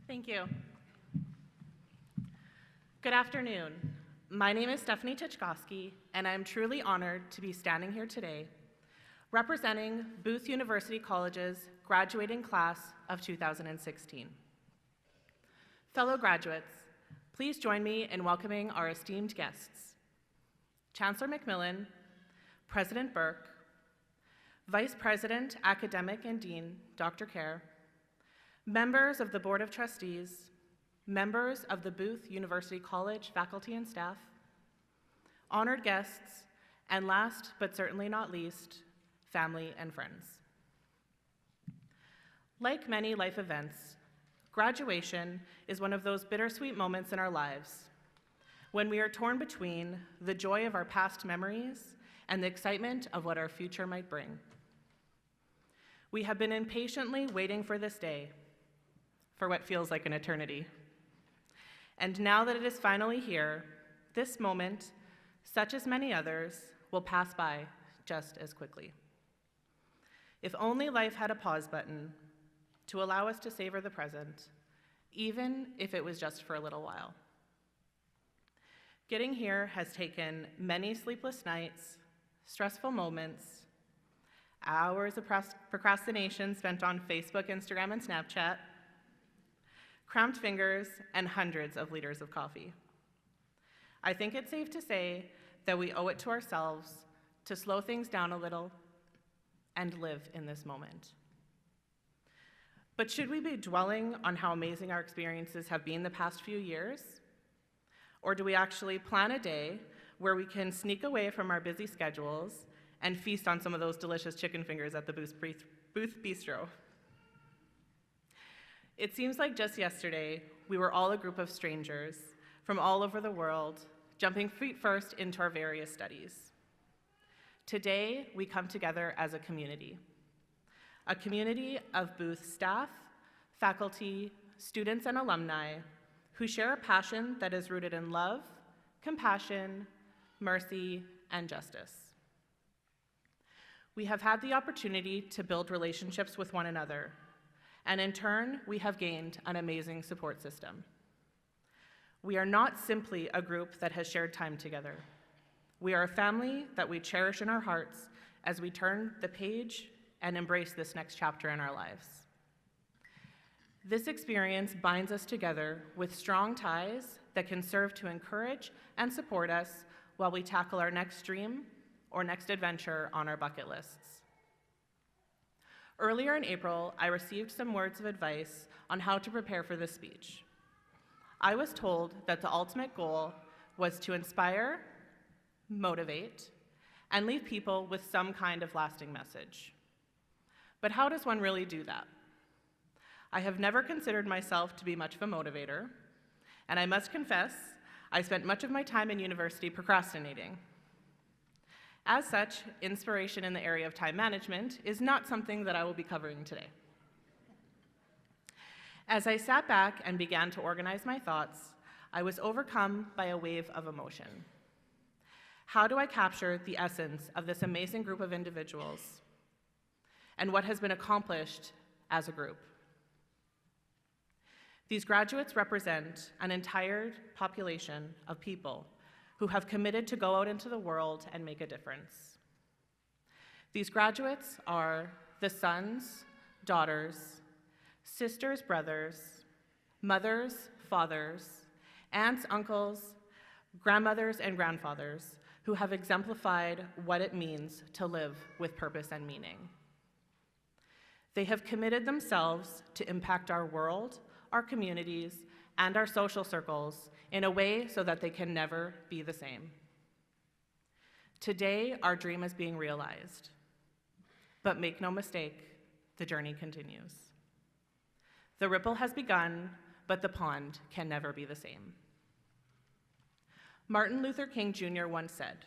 Thank you. Good afternoon. My name is Stephanie Titchkosky, and I'm truly honored to be standing here today representing Booth University College's graduating class of 2016. Fellow graduates, please join me in welcoming our esteemed guests. Chancellor McMillan, President Burke, Vice President, Academic and Dean, Dr. Kerr, members of the Board of Trustees, members of the Booth University College faculty and staff, honored guests, and last but certainly not least, family and friends. Like many life events, graduation is one of those bittersweet moments in our lives when we are torn between the joy of our past memories and the excitement of what our future might bring. We have been impatiently waiting for this day, for what feels like an eternity. And now that it is finally here, this moment, such as many others, will pass by just as quickly. If only life had a pause button to allow us to savor the present, even if it was just for a little while. Getting here has taken many sleepless nights, stressful moments, hours of procrastination spent on Facebook, Instagram, and Snapchat, cramped fingers, and hundreds of liters of coffee. I think it's safe to say that we owe it to ourselves to slow things down a little and live in this moment. But should we be dwelling on how amazing our experiences have been the past few years? Or do we actually plan a day where we can sneak away from our busy schedules and feast on some of those delicious chicken fingers at the Booth Bistro? It seems like just yesterday, we were all a group of strangers from all over the world, jumping feet first into our various studies. Today, we come together as a community of Booth staff, faculty, students, and alumni who share a passion that is rooted in love, compassion, mercy, and justice. We have had the opportunity to build relationships with one another, and in turn, we have gained an amazing support system. We are not simply a group that has shared time together. We are a family that we cherish in our hearts as we turn the page and embrace this next chapter in our lives. This experience binds us together with strong ties that can serve to encourage and support us while we tackle our next dream or next adventure on our bucket lists. Earlier in April, I received some words of advice on how to prepare for this speech. I was told that the ultimate goal was to inspire, motivate, and leave people with some kind of lasting message. But how does one really do that? I have never considered myself to be much of a motivator, and I must confess, I spent much of my time in university procrastinating. As such, inspiration in the area of time management is not something that I will be covering today. As I sat back and began to organize my thoughts, I was overcome by a wave of emotion. How do I capture the essence of this amazing group of individuals and what has been accomplished as a group? These graduates represent an entire population of people who have committed to go out into the world and make a difference. These graduates are the sons, daughters, sisters, brothers, mothers, fathers, aunts, uncles, grandmothers, and grandfathers who have exemplified what it means to live with purpose and meaning. They have committed themselves to impact our world, our communities, and our social circles in a way so that they can never be the same. Today, our dream is being realized. But make no mistake, the journey continues. The ripple has begun, but the pond can never be the same. Martin Luther King Jr. once said,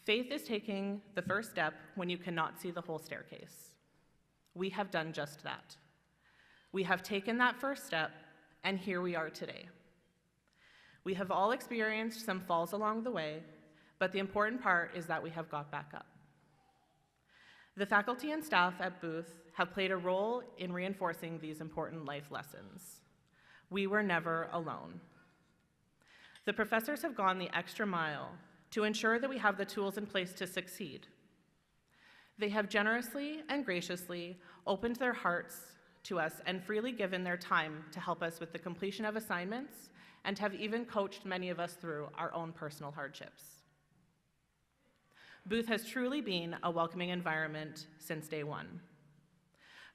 "Faith is taking the first step when you cannot see the whole staircase." We have done just that. We have taken that first step, and here we are today. We have all experienced some falls along the way, but the important part is that we have got back up. The faculty and staff at Booth have played a role in reinforcing these important life lessons. We were never alone. The professors have gone the extra mile to ensure that we have the tools in place to succeed. They have generously and graciously opened their hearts to us and freely given their time to help us with the completion of assignments and have even coached many of us through our own personal hardships. Booth has truly been a welcoming environment since day one.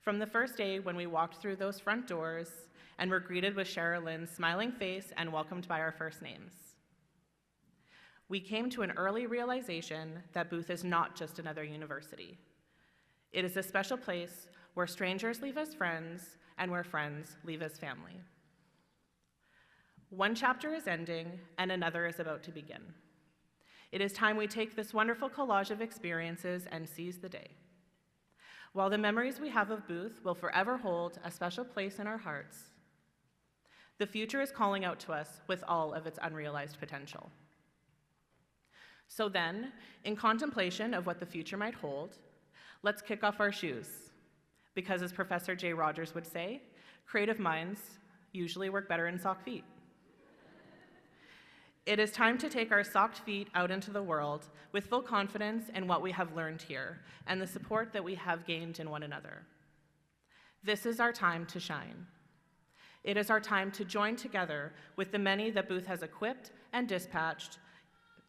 From the first day when we walked through those front doors and were greeted with Sherilyn's smiling face and welcomed by our first names. We came to an early realization that Booth is not just another university. It is a special place where strangers leave as friends and where friends leave as family. One chapter is ending and another is about to begin. It is time we take this wonderful collage of experiences and seize the day. While the memories we have of Booth will forever hold a special place in our hearts, the future is calling out to us with all of its unrealized potential. So then, in contemplation of what the future might hold, let's kick off our shoes. Because as Professor Jay Rogers would say, creative minds usually work better in sock feet. It is time to take our socked feet out into the world with full confidence in what we have learned here and the support that we have gained in one another. This is our time to shine. It is our time to join together with the many that Booth has equipped and dispatched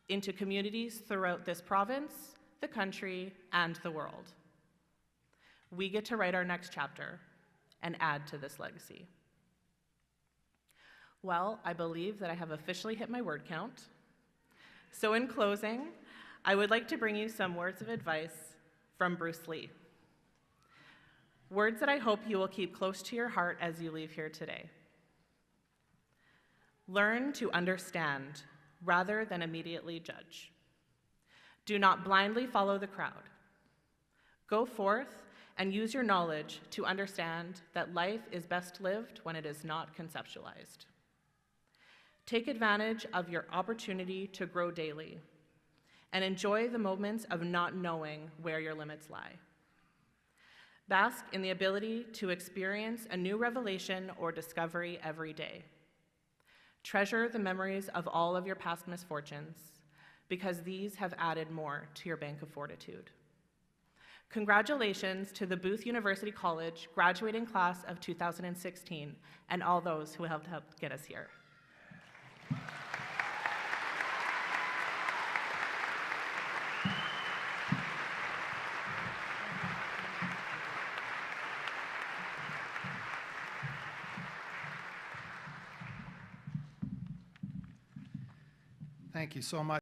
into communities throughout this province, the country, and the world. We get to write our next chapter and add to this legacy. Well, I believe that I have officially hit my word count. So in closing, I would like to bring you some words of advice from Bruce Lee. Words that I hope you will keep close to your heart as you leave here today. Learn to understand rather than immediately judge. Do not blindly follow the crowd. Go forth and use your knowledge to understand that life is best lived when it is not conceptualized. Take advantage of your opportunity to grow daily and enjoy the moments of not knowing where your limits lie. Bask in the ability to experience a new revelation or discovery every day. Treasure the memories of all of your past misfortunes because these have added more to your bank of fortitude. Congratulations to the Booth University College graduating class of 2016 and all those who helped get us here. Thank you so much.